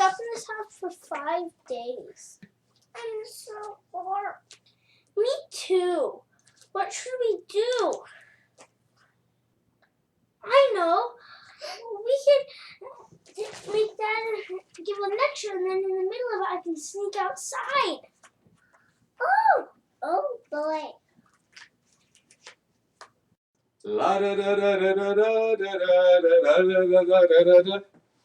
stuck in this house for 5 days. I'm so bored. Me too. What should we do? I know. We can make Dad give a lecture, and then in the middle of it, I can sneak outside. Oh boy.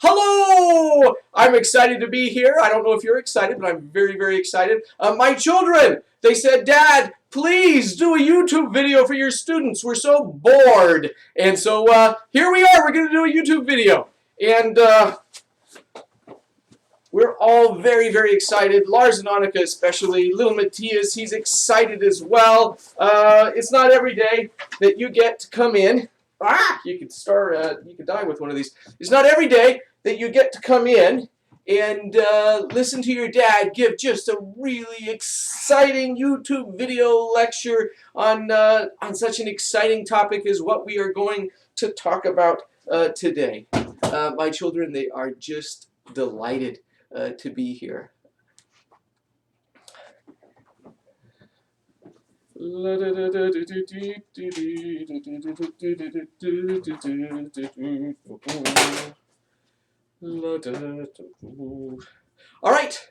Hello! I'm excited to be here. I don't know if you're excited, but I'm very, very excited. My children, they said, Dad, please do a YouTube video for your students. We're so bored. And so here we are. We're going to do a YouTube video. And we're all very, very excited. Lars and Annika especially. Little Matthias, he's excited as well. It's not every day that you get to come in. You could die with one of these. It's not every day that you get to come in and listen to your dad give just a really exciting YouTube video lecture on such an exciting topic as what we are going to talk about today. My children, they are just delighted to be here. All right.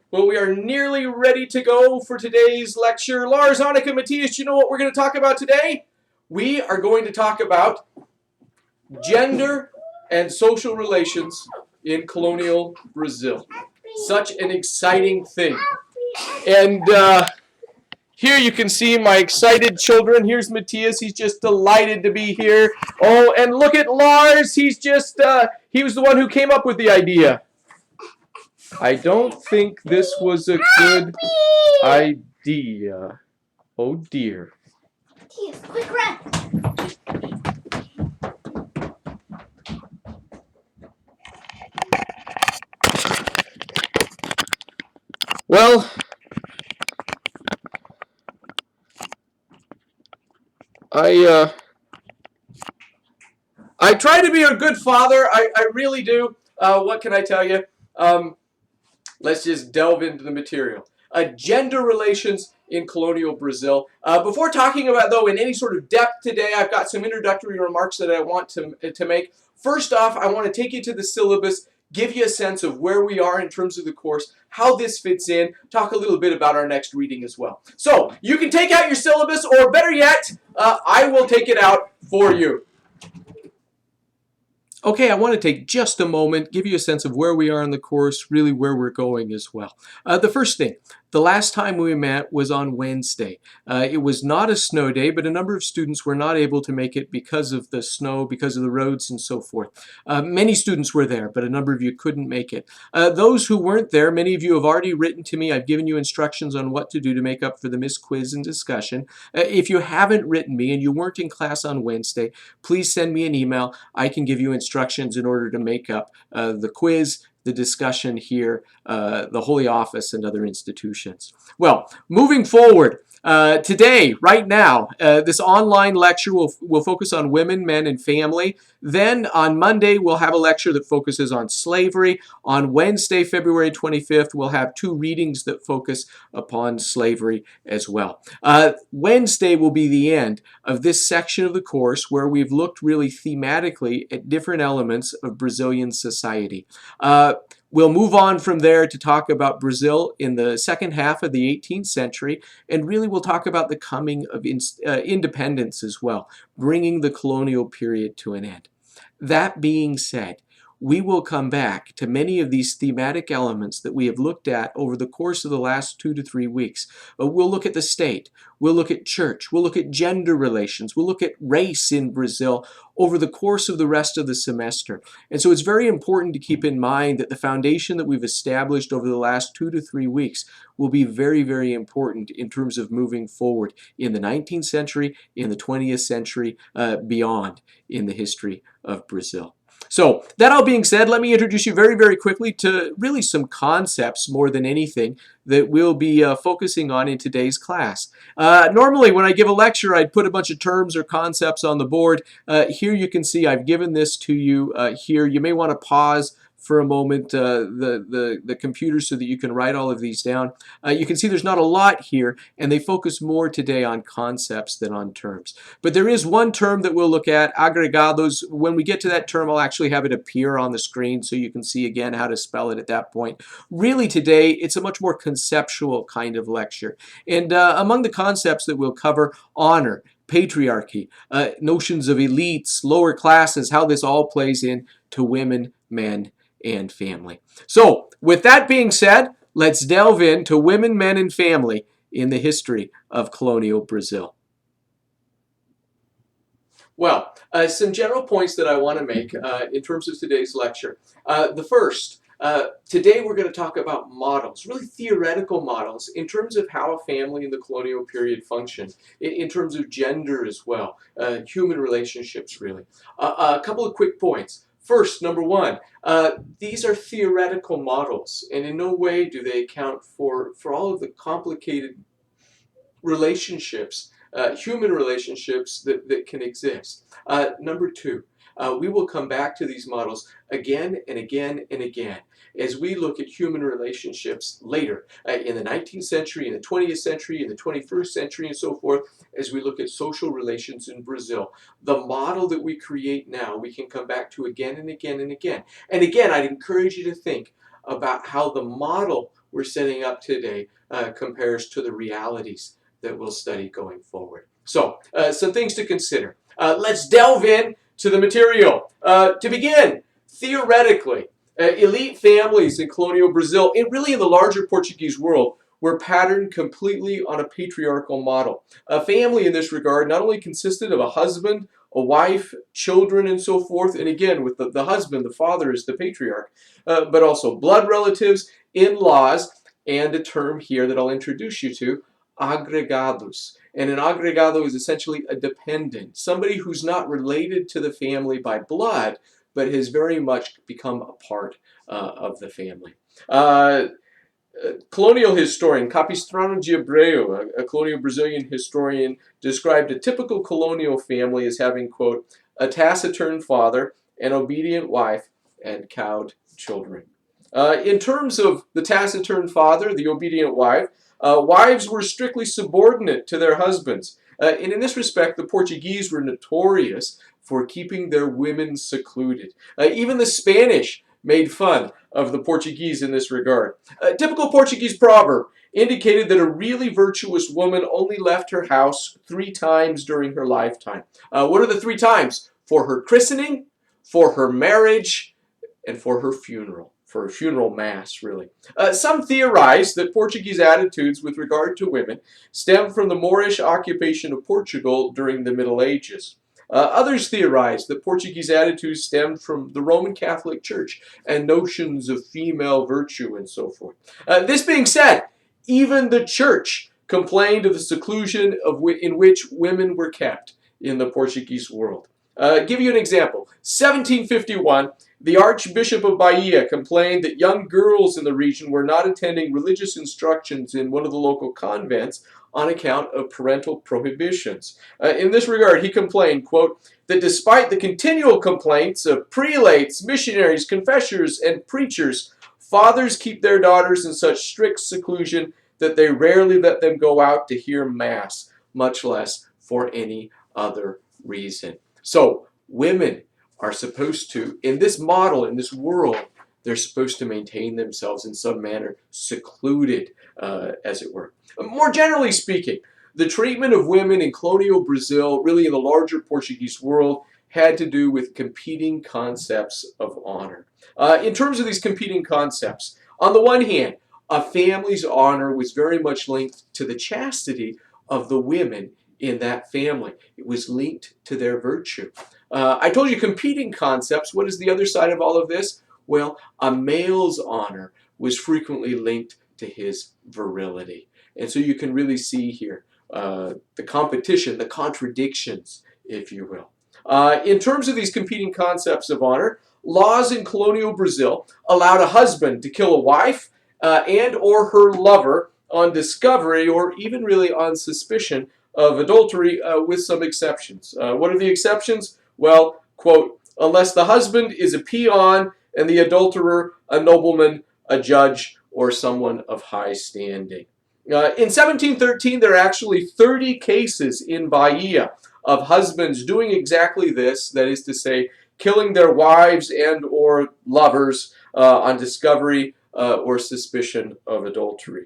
Well, we are nearly ready to go for today's lecture. Lars, Annika, Matthias, do you know what we're going to talk about today? We are going to talk about gender and social relations in colonial Brazil. Such an exciting thing. And here you can see my excited children. Here's Matthias. He's just delighted to be here. Oh, and look at Lars. He's just, he was the one who came up with the idea. I don't think this was a good idea. Oh, dear. Matthias, quick, run. Well, I try to be a good father. I really do. What can I tell you? Let's just delve into the material. Gender relations in colonial Brazil. Before talking about, though, in any sort of depth today, I've got some introductory remarks that I want to make. First off, I want to take you to the syllabus, give you a sense of where we are in terms of the course, how this fits in, talk a little bit about our next reading as well. So, you can take out your syllabus, or better yet, I will take it out for you. Okay, I want to take just a moment, give you a sense of where we are in the course, really where we're going as well. The first thing, the last time we met was on Wednesday. It was not a snow day, but a number of students were not able to make it because of the snow, because of the roads and so forth. Many students were there, but a number of you couldn't make it. Those who weren't there, many of you have already written to me. I've given you instructions on what to do to make up for the missed quiz and discussion. If you haven't written me and you weren't in class on Wednesday, please send me an email. I can give you instructions in order to make up the quiz, the discussion here, the Holy Office, and other institutions. Well, moving forward, today, right now, this online lecture will focus on women, men, and family. Then on Monday, we'll have a lecture that focuses on slavery. On Wednesday, February 25th, we'll have 2 readings that focus upon slavery as well. Wednesday will be the end of this section of the course where we've looked really thematically at different elements of Brazilian society. We'll move on from there to talk about Brazil in the second half of the 18th century, and really we'll talk about the coming of independence as well, bringing the colonial period to an end. That being said, we will come back to many of these thematic elements that we have looked at over the course of the last 2 to 3 weeks. We'll look at the state, we'll look at church, we'll look at gender relations, we'll look at race in Brazil over the course of the rest of the semester. And so it's very important to keep in mind that the foundation that we've established over the last 2 to 3 weeks will be very, very important in terms of moving forward in the 19th century, in the 20th century, beyond in the history of Brazil. So that all being said, let me introduce you very, very quickly to really some concepts more than anything that we'll be focusing on in today's class. Normally when I give a lecture, I'd put a bunch of terms or concepts on the board. Here you can see I've given this to you here. You may want to pause for a moment the computer so that you can write all of these down. You can see there's not a lot here, and they focus more today on concepts than on terms. But there is one term that we'll look at, agregados. When we get to that term, I'll actually have it appear on the screen so you can see again how to spell it at that point. Really today, it's a much more conceptual kind of lecture. And among the concepts that we'll cover, honor, patriarchy, notions of elites, lower classes, how this all plays in to women, men, and family. So, with that being said, let's delve into women, men, and family in the history of colonial Brazil. Well, some general points that I want to make in terms of today's lecture. The first, today we're going to talk about models, really theoretical models, in terms of how a family in the colonial period functioned, in terms of gender as well, human relationships really. A couple of quick points. First, number one, these are theoretical models, and in no way do they account for all of the complicated relationships, human relationships that can exist. Number two, we will come back to these models again and again and again as we look at human relationships later in the 19th century, in the 20th century, in the 21st century, and so forth, as we look at social relations in Brazil. The model that we create now, we can come back to again and again and again. And again, I'd encourage you to think about how the model we're setting up today compares to the realities that we'll study going forward. So, some things to consider. Let's delve in to the material. To begin, theoretically, elite families in colonial Brazil, and really in the larger Portuguese world, were patterned completely on a patriarchal model. A family in this regard not only consisted of a husband, a wife, children, and so forth, and again, with the husband, the father is the patriarch, but also blood relatives, in-laws, and a term here that I'll introduce you to, agregados. And an agregado is essentially a dependent, somebody who's not related to the family by blood, but has very much become a part of the family. Colonial historian Capistrano de Abreu, a colonial Brazilian historian, described a typical colonial family as having, quote, a taciturn father, an obedient wife, and cowed children. In terms of the taciturn father, the obedient wife, wives were strictly subordinate to their husbands. And in this respect, the Portuguese were notorious for keeping their women secluded. Even the Spanish made fun of the Portuguese in this regard. A typical Portuguese proverb indicated that a really virtuous woman only left her house 3 times during her lifetime. What are the 3 times? For her christening, for her marriage, and for her funeral. For a funeral mass, really. Some theorize that Portuguese attitudes with regard to women stem from the Moorish occupation of Portugal during the Middle Ages. Others theorize that Portuguese attitudes stemmed from the Roman Catholic Church and notions of female virtue and so forth. This being said, even the church complained of the seclusion in which women were kept in the Portuguese world. Give you an example. 1751, the Archbishop of Bahia complained that young girls in the region were not attending religious instructions in one of the local convents on account of parental prohibitions. In this regard, he complained, quote, that despite the continual complaints of prelates, missionaries, confessors, and preachers, fathers keep their daughters in such strict seclusion that they rarely let them go out to hear Mass, much less for any other reason. So, women are supposed to, in this model, in this world, they're supposed to maintain themselves in some manner secluded, as it were. More generally speaking, the treatment of women in colonial Brazil, really in the larger Portuguese world, had to do with competing concepts of honor. In terms of these competing concepts, on the one hand, a family's honor was very much linked to the chastity of the women in that family. It was linked to their virtue. I told you competing concepts. What is the other side of all of this? Well, a male's honor was frequently linked to his virility. And so you can really see here the competition, the contradictions, if you will. In terms of these competing concepts of honor, laws in colonial Brazil allowed a husband to kill a wife and or her lover on discovery or even really on suspicion of adultery with some exceptions. What are the exceptions? Well, quote, unless the husband is a peon and the adulterer a nobleman, a judge, or someone of high standing. In 1713, there are actually 30 cases in Bahia of husbands doing exactly this, that is to say, killing their wives and or lovers on discovery or suspicion of adultery.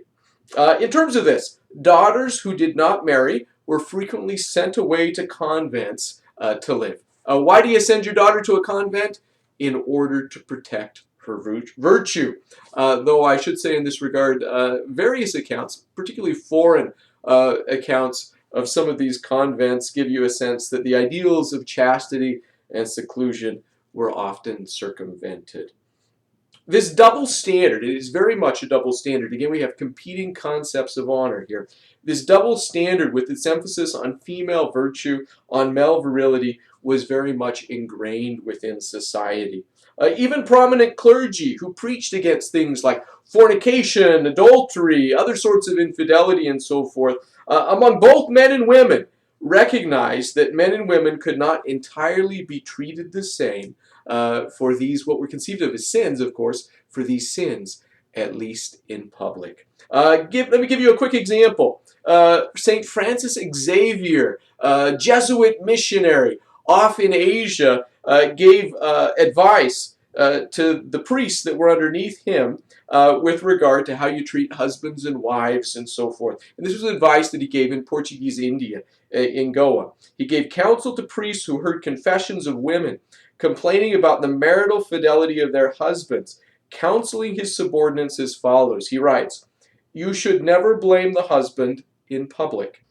In terms of this, daughters who did not marry were frequently sent away to convents to live. Why do you send your daughter to a convent? In order to protect her virtue. Though I should say in this regard, various accounts, particularly foreign accounts of some of these convents, give you a sense that the ideals of chastity and seclusion were often circumvented. This double standard, it is very much a double standard. Again, we have competing concepts of honor here. This double standard with its emphasis on female virtue, on male virility, was very much ingrained within society. Even prominent clergy who preached against things like fornication, adultery, other sorts of infidelity, and so forth, among both men and women, recognized that men and women could not entirely be treated the same for these, what were conceived of as sins, of course, for these sins, at least in public. Let me give you a quick example. St. Francis Xavier, Jesuit missionary off in Asia, gave advice to the priests that were underneath him with regard to how you treat husbands and wives and so forth. And this was advice that he gave in Portuguese India, in Goa. He gave counsel to priests who heard confessions of women complaining about the marital fidelity of their husbands, counseling his subordinates as follows. He writes, "You should never blame the husband in public,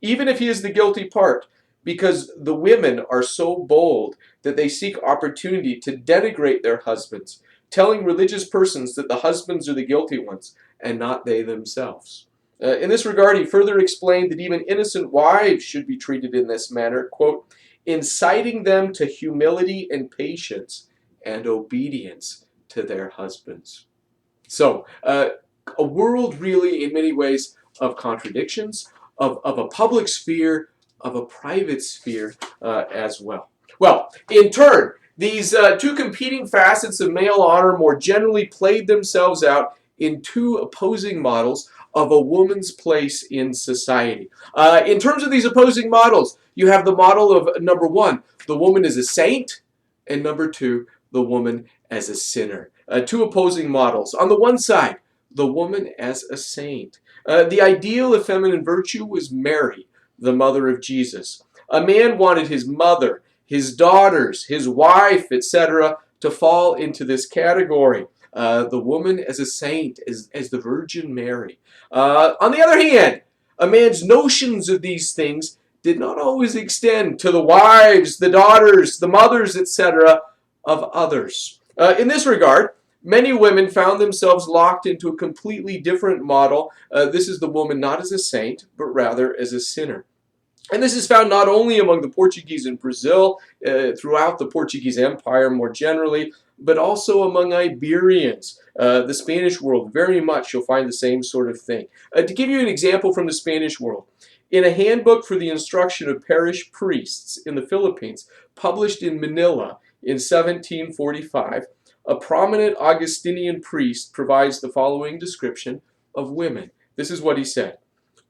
even if he is the guilty part, because the women are so bold that they seek opportunity to denigrate their husbands, telling religious persons that the husbands are the guilty ones and not they themselves." In this regard, he further explained that even innocent wives should be treated in this manner, quote, "inciting them to humility and patience and obedience to their husbands." So, a world really, in many ways, of contradictions, of a public sphere, of a private sphere as well. Well, in turn, these two competing facets of male honor more generally played themselves out in two opposing models of a woman's place in society. In terms of these opposing models, you have the model of, number one, the woman as a saint, and number two, the woman as a sinner. Two opposing models. On the one side, the woman as a saint. The ideal of feminine virtue was Mary, the mother of Jesus. A man wanted his mother, his daughters, his wife, etc., to fall into this category. The woman as a saint, as the Virgin Mary. On the other hand, a man's notions of these things did not always extend to the wives, the daughters, the mothers, etc., of others. In this regard, many women found themselves locked into a completely different model. This is the woman not as a saint, but rather as a sinner. And this is found not only among the Portuguese in Brazil, throughout the Portuguese Empire more generally, but also among Iberians. The Spanish world, very much you'll find the same sort of thing. To give you an example from the Spanish world, in a handbook for the instruction of parish priests in the Philippines, published in Manila in 1745, a prominent Augustinian priest provides the following description of women. This is what he said.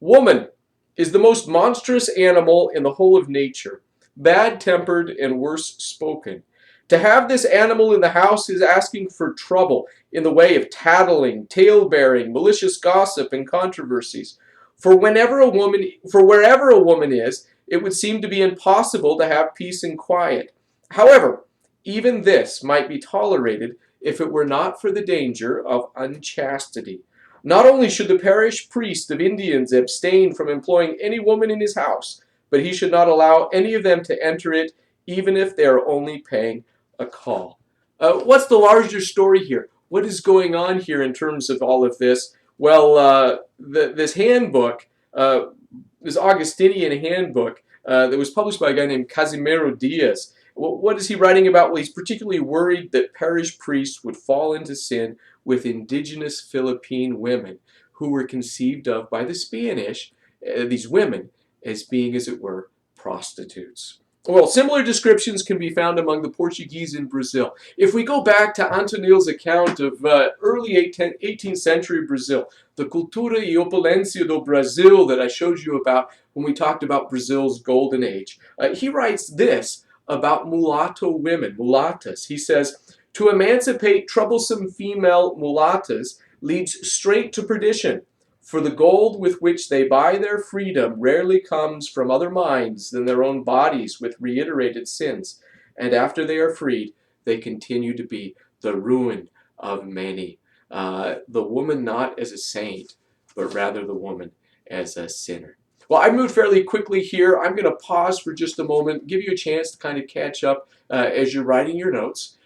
"Woman is the most monstrous animal in the whole of nature, bad-tempered and worse-spoken. To have this animal in the house is asking for trouble in the way of tattling, tale-bearing, malicious gossip, and controversies. For wherever a woman is, it would seem to be impossible to have peace and quiet. However, even this might be tolerated if it were not for the danger of unchastity. Not only should the parish priest of Indians abstain from employing any woman in his house, but he should not allow any of them to enter it, even if they are only paying a call." What's the larger story here? What is going on here in terms of all of this? Well, this handbook, this Augustinian handbook that was published by a guy named Casimiro Diaz, what is he writing about? Well, he's particularly worried that parish priests would fall into sin with indigenous Philippine women who were conceived of by the Spanish, these women, as being, as it were, prostitutes. Well, similar descriptions can be found among the Portuguese in Brazil. If we go back to Antonil's account of early 18th century Brazil, the Cultura e Opulência do Brasil that I showed you about when we talked about Brazil's golden age, he writes this about mulatto women, mulatas. He says, to emancipate troublesome female mulatas leads straight to perdition. For the gold with which they buy their freedom rarely comes from other minds than their own bodies with reiterated sins, and after they are freed, they continue to be the ruin of many. The woman not as a saint, but rather the woman as a sinner. Well, I moved fairly quickly here. I'm going to pause for just a moment, give you a chance to kind of catch up as you're writing your notes.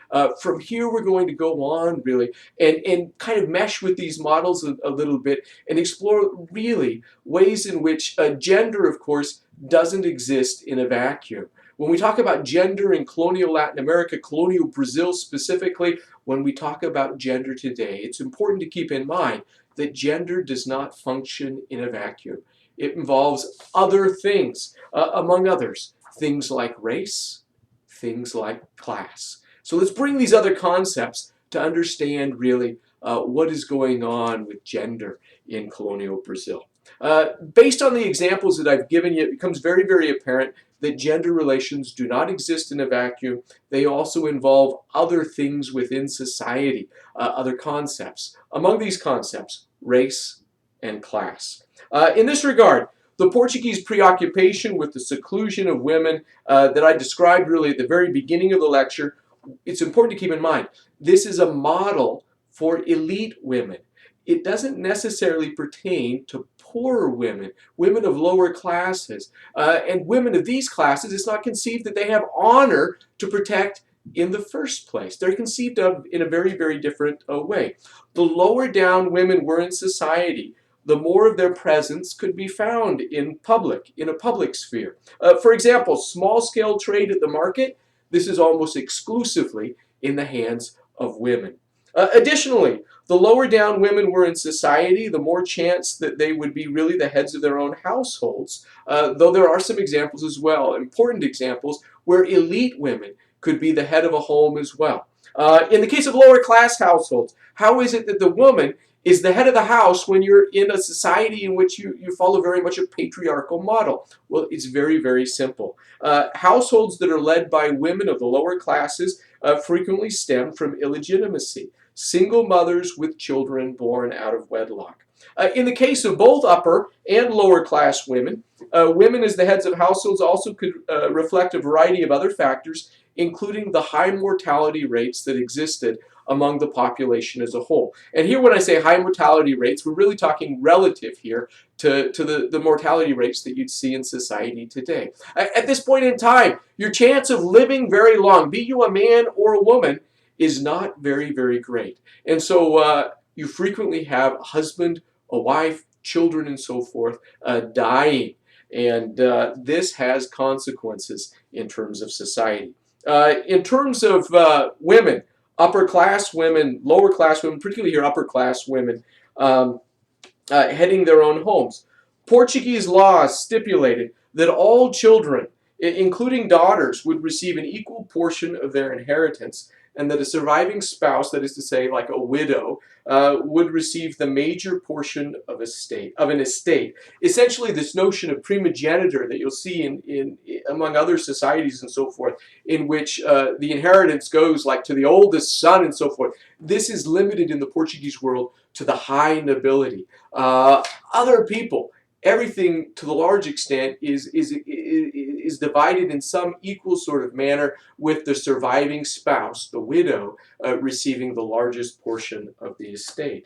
From here, we're going to go on really and kind of mesh with these models a little bit and explore really ways in which gender, of course, doesn't exist in a vacuum. When we talk about gender in colonial Latin America, colonial Brazil specifically, when we talk about gender today, it's important to keep in mind that gender does not function in a vacuum. It involves other things, among others, things like race, things like class. So let's bring these other concepts to understand really what is going on with gender in colonial Brazil. Based on the examples that I've given you, it becomes very, very apparent that gender relations do not exist in a vacuum. They also involve other things within society, other concepts. Among these concepts, race and class. In this regard, the Portuguese preoccupation with the seclusion of women that I described really at the very beginning of the lecture, it's important to keep in mind, this is a model for elite women. It doesn't necessarily pertain to poorer women, women of lower classes. And women of these classes, it's not conceived that they have honor to protect in the first place. They're conceived of in a very, very different way. The lower down women were in society, the more of their presence could be found in a public sphere. For example, small-scale trade at the market, this is almost exclusively in the hands of women. Additionally, the lower down women were in society, the more chance that they would be really the heads of their own households, though there are some examples as well, important examples, where elite women could be the head of a home as well. In the case of lower class households, how is it that the woman is the head of the house when you're in a society in which you follow very much a patriarchal model? Well, it's very, very simple. Households that are led by women of the lower classes frequently stem from illegitimacy. Single mothers with children born out of wedlock. In the case of both upper and lower class women, women as the heads of households also could reflect a variety of other factors, including the high mortality rates that existed among the population as a whole. And here when I say high mortality rates, we're really talking relative here to the mortality rates that you'd see in society today. At this point in time, your chance of living very long, be you a man or a woman, is not very, very great. And so you frequently have a husband, a wife, children, and so forth dying. And this has consequences in terms of society. In terms of women, upper class women, lower class women, particularly here upper class women, heading their own homes. Portuguese laws stipulated that all children, including daughters, would receive an equal portion of their inheritance, and that a surviving spouse, that is to say like a widow, would receive the major portion of an estate. Essentially this notion of primogeniture that you'll see in among other societies and so forth, in which the inheritance goes like to the oldest son and so forth. This is limited in the Portuguese world to the high nobility. Other people, everything to the large extent is divided in some equal sort of manner, with the surviving spouse, the widow, receiving the largest portion of the estate.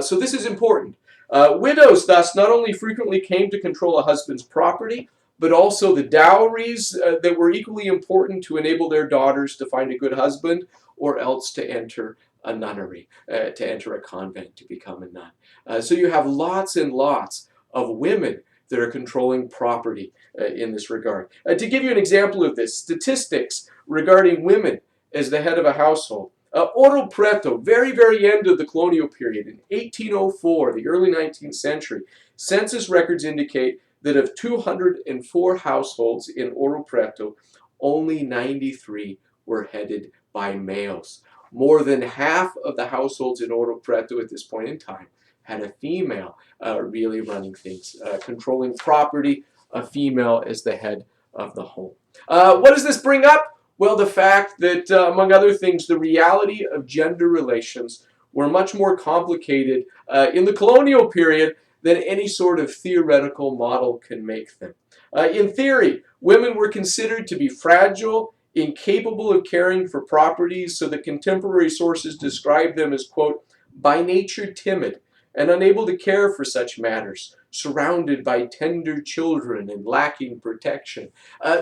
So this is important. Widows thus not only frequently came to control a husband's property, but also the dowries that were equally important to enable their daughters to find a good husband, or else to enter a nunnery, to enter a convent, to become a nun. So you have lots and lots of women that are controlling property in this regard. To give you an example of this, statistics regarding women as the head of a household. Ouro Preto, very, very end of the colonial period, in 1804, the early 19th century, census records indicate that of 204 households in Ouro Preto, only 93 were headed by males. More than half of the households in Ouro Preto at this point in time had a female really running things, controlling property, a female as the head of the home. What does this bring up? Well, the fact that, among other things, the reality of gender relations were much more complicated in the colonial period than any sort of theoretical model can make them. In theory, women were considered to be fragile, incapable of caring for properties, so that contemporary sources describe them as, quote, by nature timid and unable to care for such matters, surrounded by tender children and lacking protection.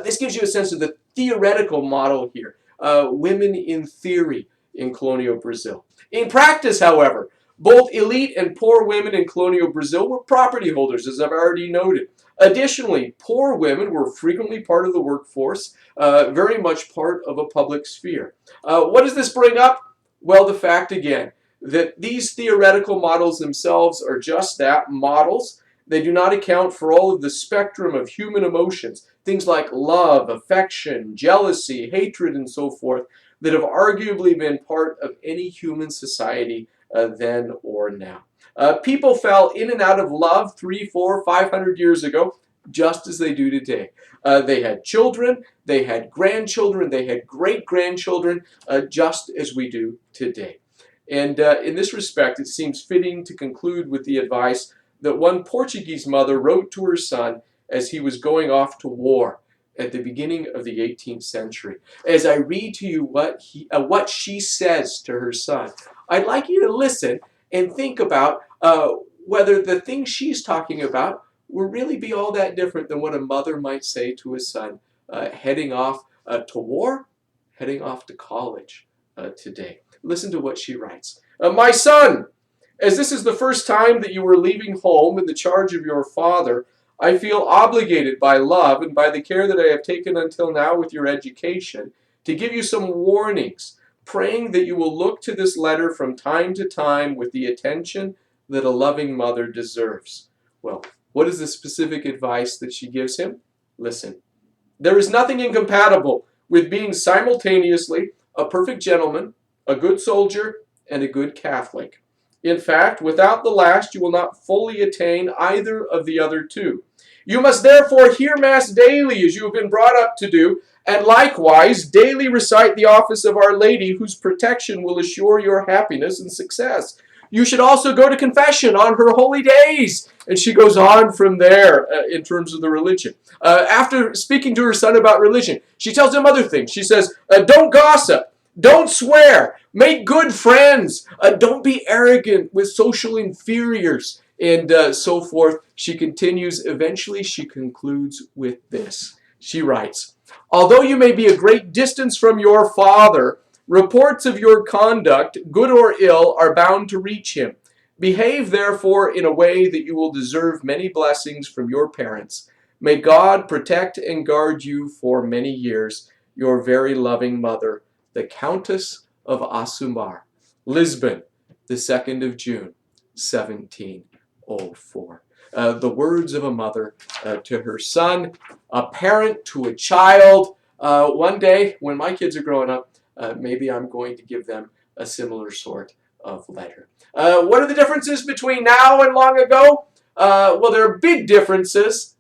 This gives you a sense of the theoretical model here. Women in theory in colonial Brazil. In practice, however, both elite and poor women in colonial Brazil were property holders, as I've already noted. Additionally, poor women were frequently part of the workforce, very much part of a public sphere. What does this bring up? Well, the fact again that these theoretical models themselves are just that, models. They do not account for all of the spectrum of human emotions, things like love, affection, jealousy, hatred, and so forth, that have arguably been part of any human society then or now. People fell in and out of love 300, 400, 500 years ago, just as they do today. They had children, they had grandchildren, they had great-grandchildren, just as we do today. And in this respect, it seems fitting to conclude with the advice that one Portuguese mother wrote to her son as he was going off to war at the beginning of the 18th century. As I read to you what she says to her son, I'd like you to listen and think about whether the things she's talking about will really be all that different than what a mother might say to a son heading off to war, heading off to college today. Listen to what she writes. My son, as this is the first time that you are leaving home in the charge of your father, I feel obligated by love and by the care that I have taken until now with your education to give you some warnings, praying that you will look to this letter from time to time with the attention that a loving mother deserves. Well, what is the specific advice that she gives him? Listen. There is nothing incompatible with being simultaneously a perfect gentleman, a good soldier, and a good Catholic. In fact, without the last, you will not fully attain either of the other two. You must therefore hear Mass daily, as you have been brought up to do, and likewise daily recite the office of Our Lady, whose protection will assure your happiness and success. You should also go to confession on her holy days. And she goes on from there in terms of the religion. After speaking to her son about religion, she tells him other things. She says, don't gossip. Don't swear. Make good friends. Don't be arrogant with social inferiors. And so forth. She continues. Eventually, she concludes with this. She writes, although you may be a great distance from your father, reports of your conduct, good or ill, are bound to reach him. Behave, therefore, in a way that you will deserve many blessings from your parents. May God protect and guard you for many years. Your very loving mother, the Countess of Asumar, Lisbon, the 2nd of June, 1704. The words of a mother to her son, a parent to a child. One day, when my kids are growing up, maybe I'm going to give them a similar sort of letter. What are the differences between now and long ago? Well, there are big differences,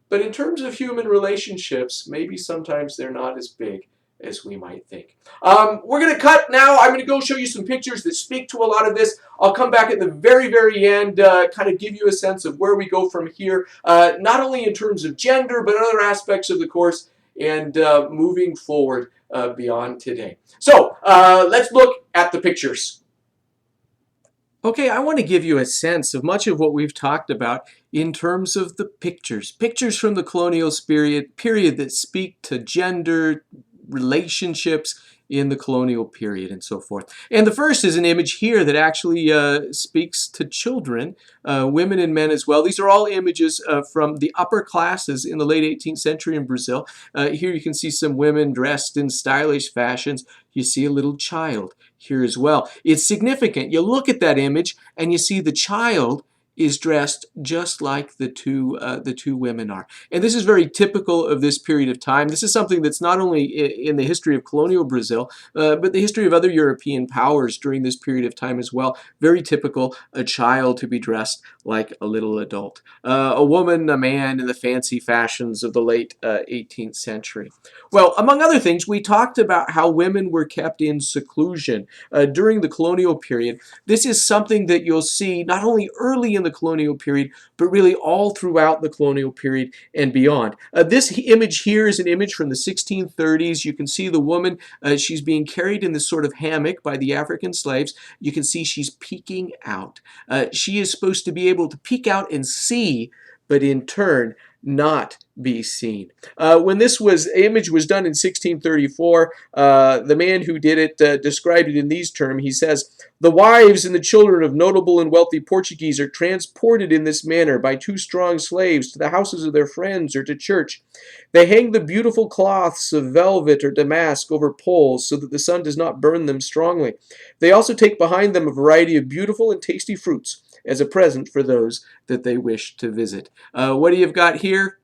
but in terms of human relationships, maybe sometimes they're not as big as we might think. We're going to cut now. I'm going to go show you some pictures that speak to a lot of this. I'll come back at the very, very end, kind of give you a sense of where we go from here, not only in terms of gender, but other aspects of the course, and moving forward beyond today. So let's look at the pictures. Okay, I want to give you a sense of much of what we've talked about in terms of the pictures. Pictures from the colonial period that speak to gender, relationships in the colonial period and so forth. And the first is an image here that actually speaks to children, women and men as well. These are all images from the upper classes in the late 18th century in Brazil. Here you can see some women dressed in stylish fashions. You see a little child here as well. It's significant. You look at that image and you see the child is dressed just like the two women are. And this is very typical of this period of time. This is something that's not only in the history of colonial Brazil, but the history of other European powers during this period of time as well. Very typical, a child to be dressed like a little adult. A woman, a man in the fancy fashions of the late 18th century. Well, among other things, we talked about how women were kept in seclusion during the colonial period. This is something that you'll see not only early in the colonial period, but really all throughout the colonial period and beyond. This image here is an image from the 1630s. You can see the woman, she's being carried in this sort of hammock by the African slaves. You can see she's peeking out. She is supposed to be able to peek out and see, but in turn, not be seen. When this image was done in 1634, the man who did it described it in these terms. He says, "The wives and the children of notable and wealthy Portuguese are transported in this manner by two strong slaves to the houses of their friends or to church. They hang the beautiful cloths of velvet or damask over poles so that the sun does not burn them strongly. They also take behind them a variety of beautiful and tasty fruits as a present for those that they wish to visit." What do you've got here?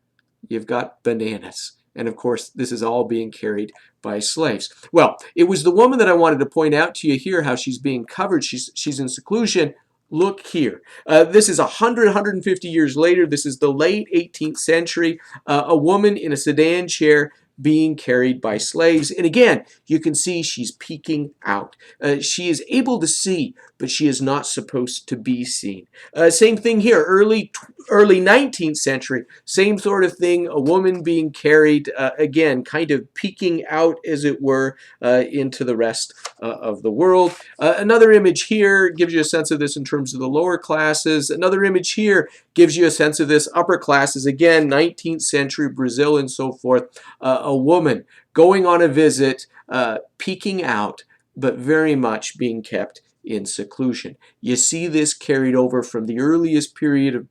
You've got bananas. And of course, this is all being carried by slaves. Well, it was the woman that I wanted to point out to you here, how she's being covered. She's in seclusion. Look here. This is 150 years later. This is the late 18th century. A woman in a sedan chair being carried by slaves. And again, you can see she's peeking out. She is able to see, but she is not supposed to be seen. Same thing here, early 19th century, same sort of thing, a woman being carried, again, kind of peeking out, as it were, into the rest of the world. Another image here gives you a sense of this in terms of the lower classes. Another image here gives you a sense of this upper classes, again, 19th century Brazil and so forth. A woman going on a visit, peeking out, but very much being kept in seclusion. You see this carried over from the earliest period of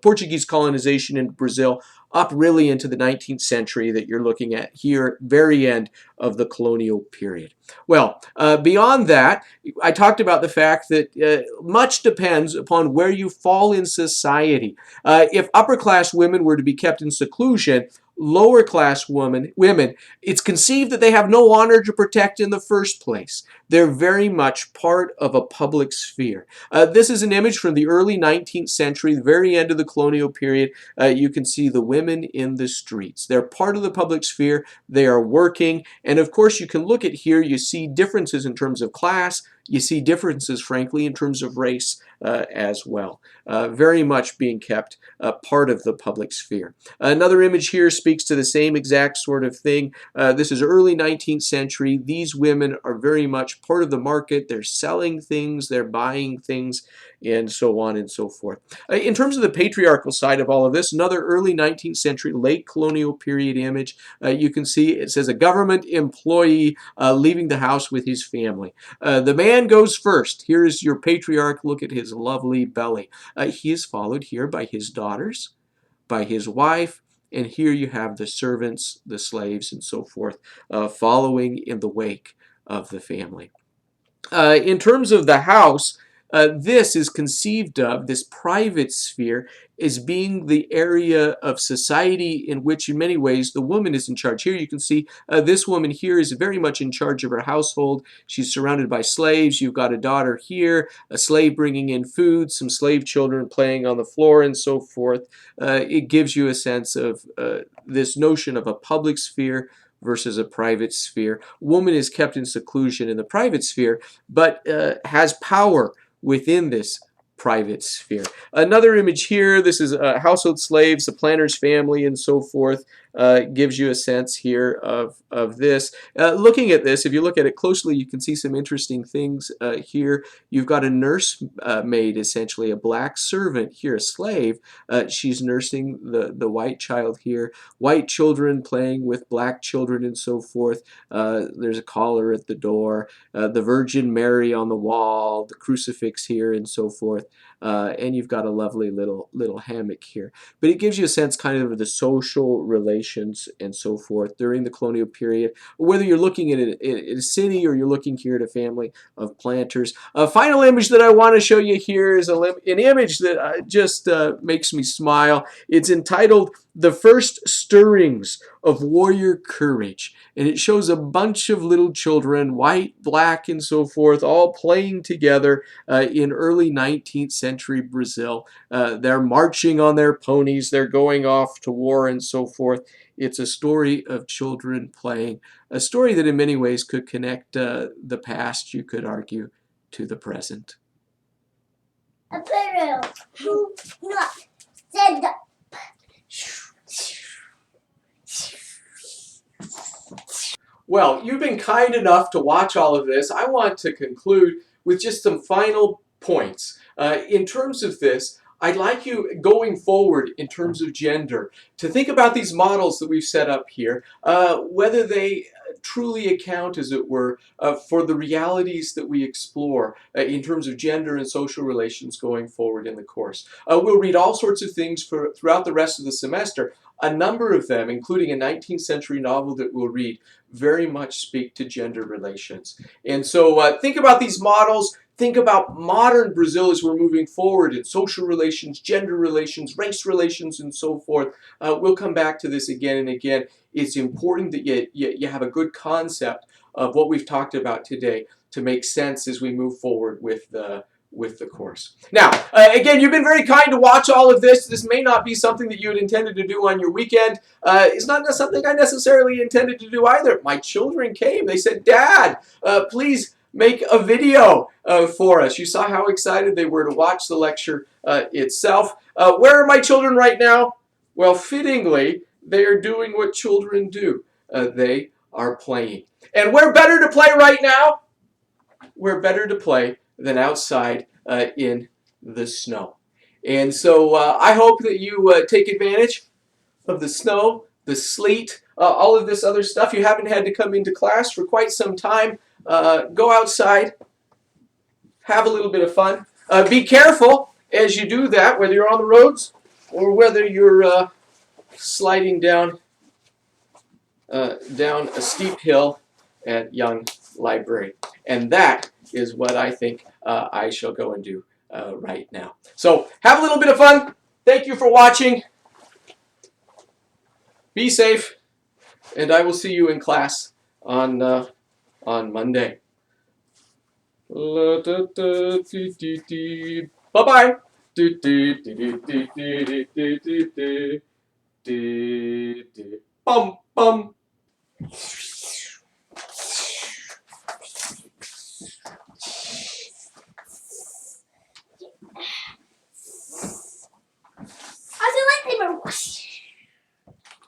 Portuguese colonization in Brazil up really into the 19th century that you're looking at here, very end of the colonial period. Well, beyond that, I talked about the fact that much depends upon where you fall in society. If upper class women were to be kept in seclusion, lower class women, it's conceived that they have no honor to protect in the first place. They're very much part of a public sphere. This is an image from the early 19th century, the very end of the colonial period. You can see the women in the streets. They're part of the public sphere. They are working. And of course, you can look at here, you see differences in terms of class. You see differences, frankly, in terms of race as well. Very much being kept part of the public sphere. Another image here speaks to the same exact sort of thing. This is early 19th century. These women are very much part of the market. They're selling things, they're buying things, and so on and so forth. In terms of the patriarchal side of all of this, another early 19th century, late colonial period image, you can see it says a government employee leaving the house with his family. The man goes first. Here is your patriarch. Look at his lovely belly. He is followed here by his daughters, by his wife, and here you have the servants, the slaves, and so forth, following in the wake of the family. In terms of the house, this is conceived of, this private sphere, as being the area of society in which, in many ways, the woman is in charge. Here you can see this woman here is very much in charge of her household. She's surrounded by slaves. You've got a daughter here, a slave bringing in food, some slave children playing on the floor, and so forth. It gives you a sense of this notion of a public sphere versus a private sphere. Woman is kept in seclusion in the private sphere, but has power within this private sphere. Another image here, this is household slaves, the planter's family, and so forth. Gives you a sense here of this. Looking at this, if you look at it closely, you can see some interesting things here. You've got a nurse maid, essentially a black servant here, a slave. She's nursing the white child here. White children playing with black children and so forth. There's a collar at the door. The Virgin Mary on the wall, the crucifix here, and so forth. and you've got a lovely little hammock here. But it gives you a sense kind of the social relations and so forth during the colonial period, whether you're looking at a city or you're looking here at a family of planters. A final image that I want to show you here is an image that just makes me smile. It's entitled "The First Stirrings of Warrior Courage," and it shows a bunch of little children, white, black, and so forth, all playing together in early 19th century Brazil. They're marching on their ponies, they're going off to war and so forth. It's a story of children playing, a story that in many ways could connect the past, you could argue, to the present. A barrel. Stand up. Well, you've been kind enough to watch all of this. I want to conclude with just some final points. In terms of this, I'd like you, going forward in terms of gender, to think about these models that we've set up here, whether they truly account, as it were, for the realities that we explore in terms of gender and social relations going forward in the course. We'll read all sorts of things throughout the rest of the semester. A number of them, including a 19th century novel that we'll read, very much speak to gender relations. And so think about these models. Think about modern Brazil as we're moving forward in social relations, gender relations, race relations, and so forth. We'll come back to this again and again. It's important that you have a good concept of what we've talked about today to make sense as we move forward with the course. Now, again, you've been very kind to watch all of this. This may not be something that you had intended to do on your weekend. It's not something I necessarily intended to do either. My children came. They said, "Dad, please make a video for us." You saw how excited they were to watch the lecture itself. Where are my children right now? Well, fittingly, they are doing what children do. They are playing. And where better to play right now? Where better to play than outside in the snow. And so I hope that you take advantage of the snow, the sleet, all of this other stuff. You haven't had to come into class for quite some time. Go outside, have a little bit of fun. Be careful as you do that, whether you're on the roads or whether you're sliding down a steep hill at Young Library. And that is what I think I shall go and do right now. So have a little bit of fun. Thank you for watching. Be safe, and I will see you in class on Monday. Bye-bye. Bum, bum.